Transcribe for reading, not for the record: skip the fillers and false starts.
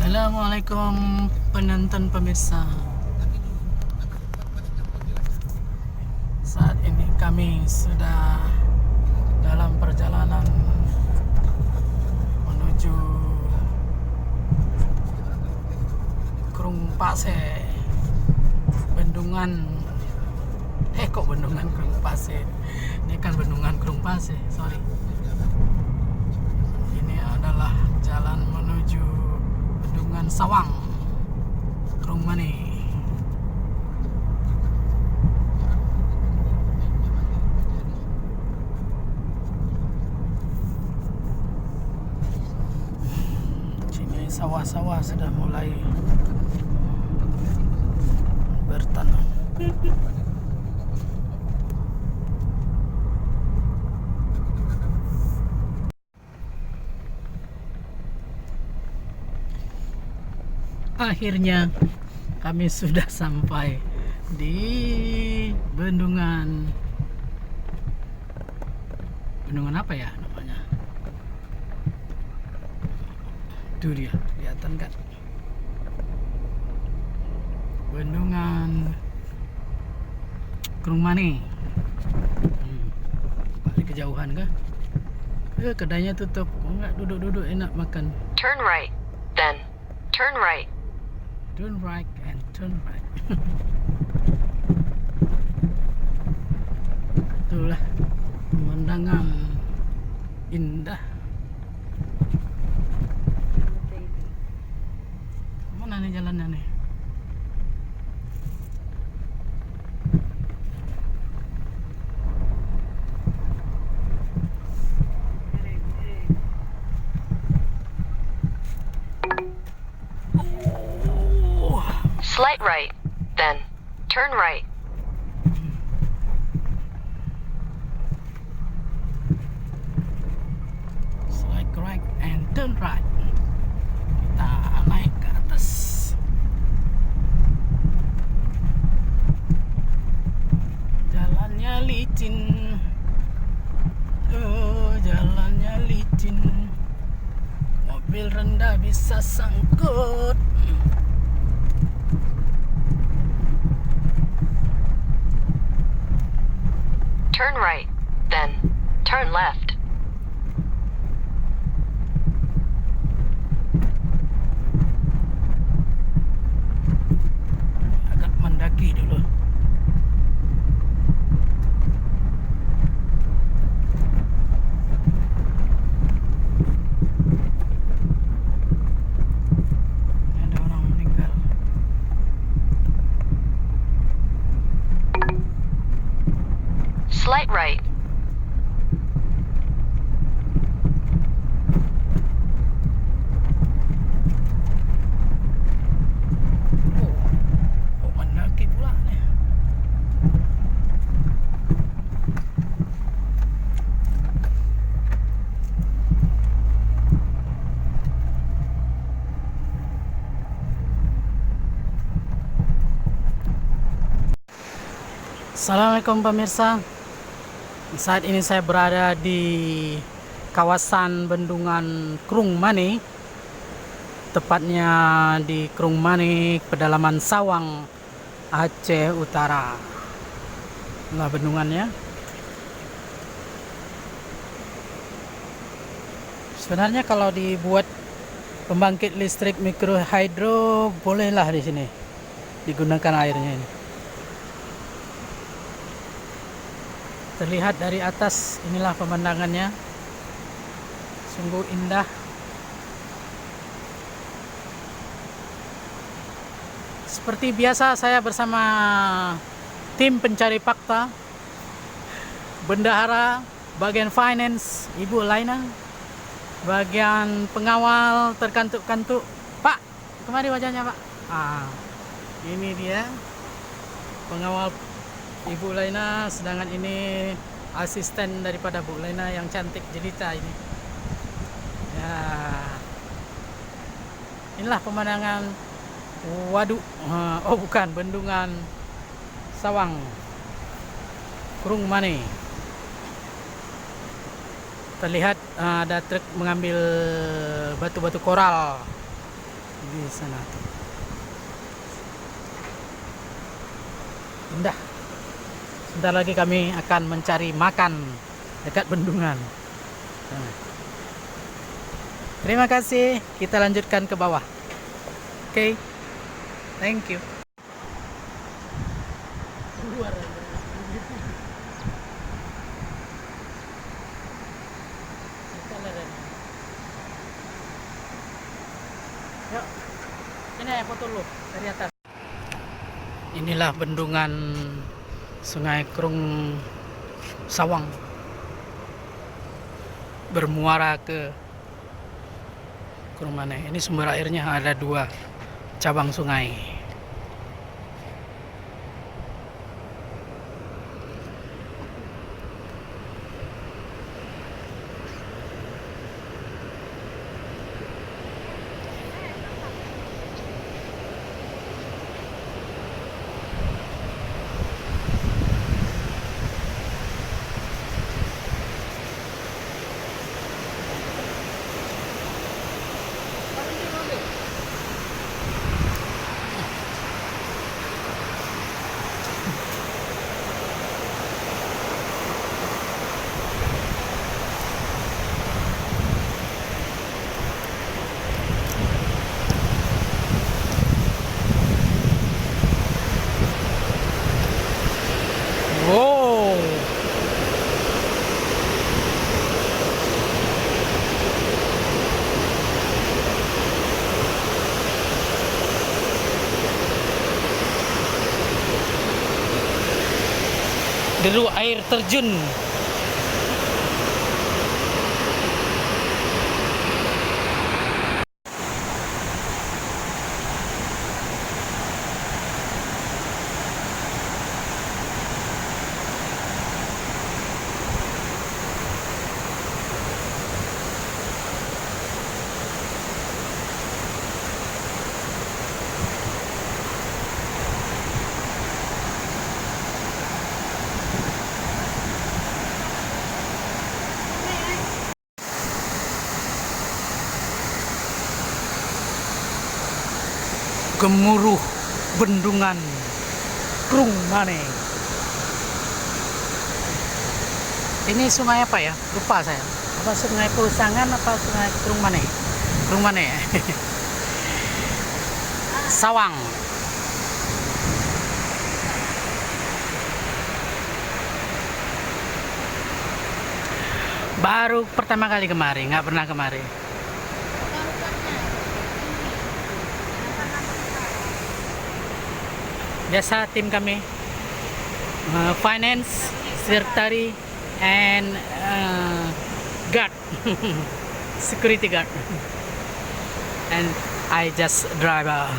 Assalamualaikum penonton pemirsa. Saat ini kami sudah dalam perjalanan menuju Krung Pase, Bendungan. Kok Bendungan Krung Pase? Ini kan Bendungan Krung Pase, sorry. Ini adalah jalan menuju Bendungan Sawang, Krung Mani. Sini sawah-sawah sudah mulai bertanam. Akhirnya kami sudah sampai di Bendungan apa ya namanya? Itu dia, kelihatan kan? Bendungan Krung Mani. Balik kejauhan kah? Kedainya tutup. Enggak, duduk-duduk enak makan. Turn right, then turn right. Turn right and turn right. Itulah pemandangan indah. Mana nih jalannya nih? Slight right, then turn right. Slight right and turn right. Kita naik ke atas. Jalannya licin. Jalannya licin. Mobil rendah bisa sangkut. Turn right, then turn left. Agak mendaki dulu. Ada orang meninggal. Slight right. Kok mendaki pula nih? Assalamualaikum pemirsa. Saat ini saya berada di kawasan Bendungan Krung Mani, tepatnya di Krung Mani, pedalaman Sawang, Aceh Utara. Inilah bendungannya. Sebenarnya kalau dibuat pembangkit listrik mikro hidro, bolehlah di sini digunakan airnya ini. Terlihat dari atas, inilah pemandangannya. Sungguh indah. Seperti biasa saya bersama tim pencari fakta, bendahara, bagian finance Ibu Laina, bagian pengawal terkantuk-kantuk. Pak, kemari wajahnya Pak. Ini dia pengawal Ibu Laina, sedangkan ini asisten daripada Bu Laina yang cantik jelita ini. Ya, inilah pemandangan waduk. Oh bukan, Bendungan Sawang, Krung Mani. Terlihat ada truk mengambil batu-batu koral Di sana tuh. Indah. Sebentar lagi kami akan mencari makan dekat bendungan. Nah. Terima kasih. Kita lanjutkan ke bawah. Oke. Thank you. Keluar. Yuk. Ini ya foto lu dari atas. Inilah bendungan Sungai Krung Sawang. Bermuara ke Krungmane. Ini sumber airnya ada 2 cabang sungai. Wow. Deru air terjun. Gemuruh bendungan Krungmane. Ini sungai apa ya? Lupa saya. Apa sungai Pusangan apa sungai Krungmane? Krungmane. Sawang. Baru pertama kali kemari, nggak pernah kemari. Biasa tim kami finance, secretary, and guard, security guard, and I just driver.